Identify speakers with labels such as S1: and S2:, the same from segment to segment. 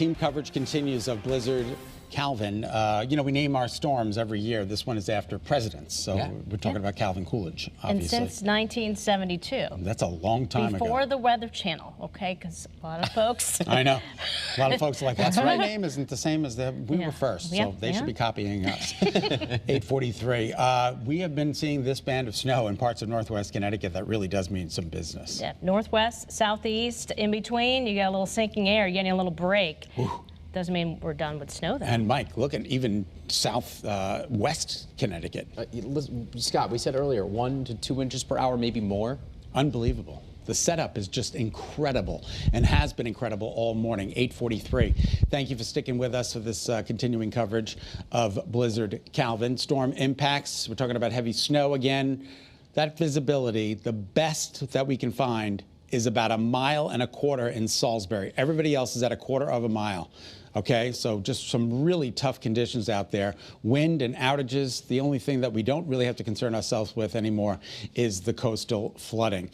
S1: Team coverage continues of Blizzard Calvin. You know, we name our storms every year. This one is after presidents, so we're talking about Calvin Coolidge, obviously.
S2: And since 1972.
S1: That's a long time ago.
S2: Before the Weather Channel, okay? Because a lot of folks...
S1: I know. A lot of folks are like, that's right name isn't the same as the... We were first, so they should be copying us. 8:43. We have been seeing this band of snow in parts of northwest Connecticut. That really does mean some business.
S2: Yeah, northwest, southeast, in between, you got a little sinking air, you're getting a little break. Ooh. Doesn't mean we're done with snow, though.
S1: And Mike, look at even west Connecticut.
S3: Scott, we said earlier, 1 to 2 inches per hour, maybe more.
S1: Unbelievable. The setup is just incredible and has been incredible all morning. 8:43. Thank you for sticking with us for this continuing coverage of Blizzard Calvin. Storm impacts. We're talking about heavy snow again. That visibility, the best that we can find, is about 1.25 miles in Salisbury. Everybody else is at 1/4 mile. Okay, so just some really tough conditions out there. Wind and outages. The only thing that we don't really have to concern ourselves with anymore is the coastal flooding.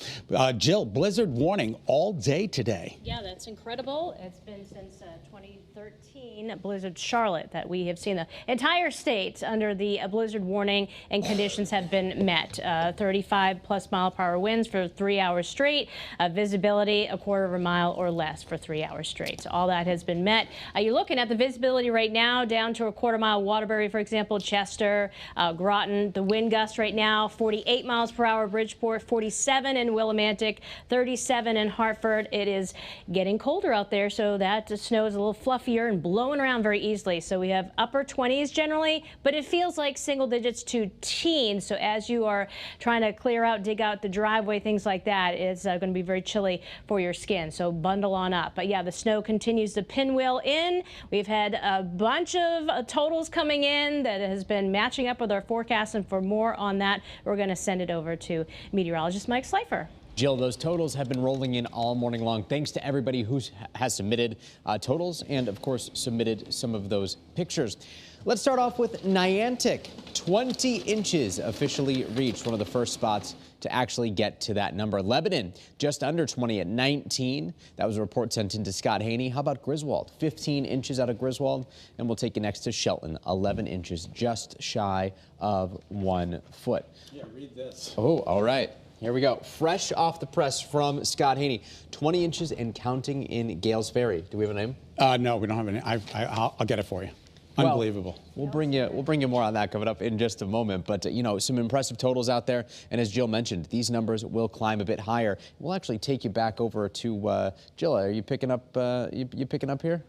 S1: Jill, blizzard warning all day today.
S2: Yeah, that's incredible. It's been since 2013, Blizzard Charlotte, that we have seen the entire state under the blizzard warning, and conditions have been met. 35+ mile-per-hour winds for 3 hours straight. Visibility 1/4 mile or less for 3 hours straight. So all that has been met. You're looking at the visibility right now down to 1/4 mile. Waterbury, for example, Chester, Groton. The wind gust right now 48 miles per hour. Bridgeport, 47 in Willimantic, 37 in Hartford. It is getting colder out there, so that snow is a little fluffier and blowing around very easily. So we have upper 20s generally, but it feels like single digits to teens. So as you are trying to clear out, dig out the driveway, things like that, it's going to be very chilly for your skin. So bundle on up. But yeah, the snow continues to pinwheel in. We've had a bunch of totals coming in that has been matching up with our forecast, and for more on that, we're going to send it over to meteorologist Mike Slifer.
S3: Jill, those totals have been rolling in all morning long. Thanks to everybody who has submitted totals and, of course, submitted some of those pictures. Let's start off with Niantic. 20 inches officially reached, one of the first spots to actually get to that number. Lebanon, just under 20 at 19. That was a report sent in to Scot Haney. How about Griswold? 15 inches out of Griswold. And we'll take you next to Shelton. 11 inches, just shy of 1 foot.
S1: Yeah, read this.
S3: Oh, all right. Here we go. Fresh off the press from Scot Haney. 20 inches and counting in Gales Ferry. Do we have a name?
S1: No, we don't have any. I'll get it for you. Unbelievable.
S3: Well, we'll bring you more on that coming up in just a moment. But, you know, some impressive totals out there. And as Jill mentioned, these numbers will climb a bit higher. We'll actually take you back over to Jill. Are you picking up, you picking up here?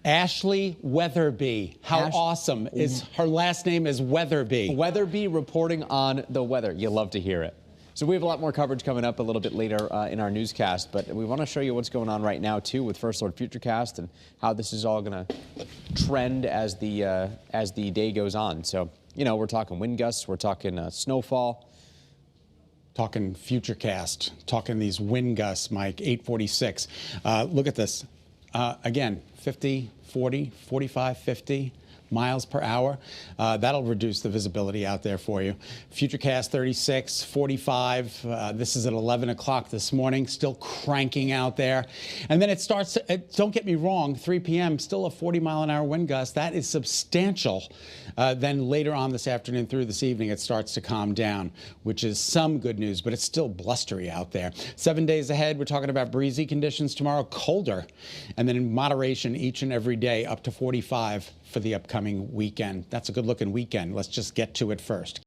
S1: Ashley Weatherby. How awesome is her last name is Weatherby.
S3: Weatherby reporting on the weather. You love to hear it. So we have a lot more coverage coming up a little bit later in our newscast, but we want to show you what's going on right now, too, with First Alert Futurecast and how this is all going to trend as the day goes on. So, you know, we're talking wind gusts, we're talking snowfall.
S1: Talking Futurecast, talking these wind gusts, Mike, 8:46. Look at this. Again, 50, 40, 45, 50. miles per hour. That'll reduce the visibility out there for you. Futurecast 36, 45. This is at 11 o'clock this morning, still cranking out there. And then it starts, don't get me wrong, 3 p.m., still a 40-mile-an-hour wind gust. That is substantial. Then later on this afternoon through this evening, it starts to calm down, which is some good news, but it's still blustery out there. 7 days ahead, we're talking about breezy conditions tomorrow, colder, and then in moderation each and every day up to 45 for the upcoming weekend. That's a good-looking weekend. Let's just get to it first.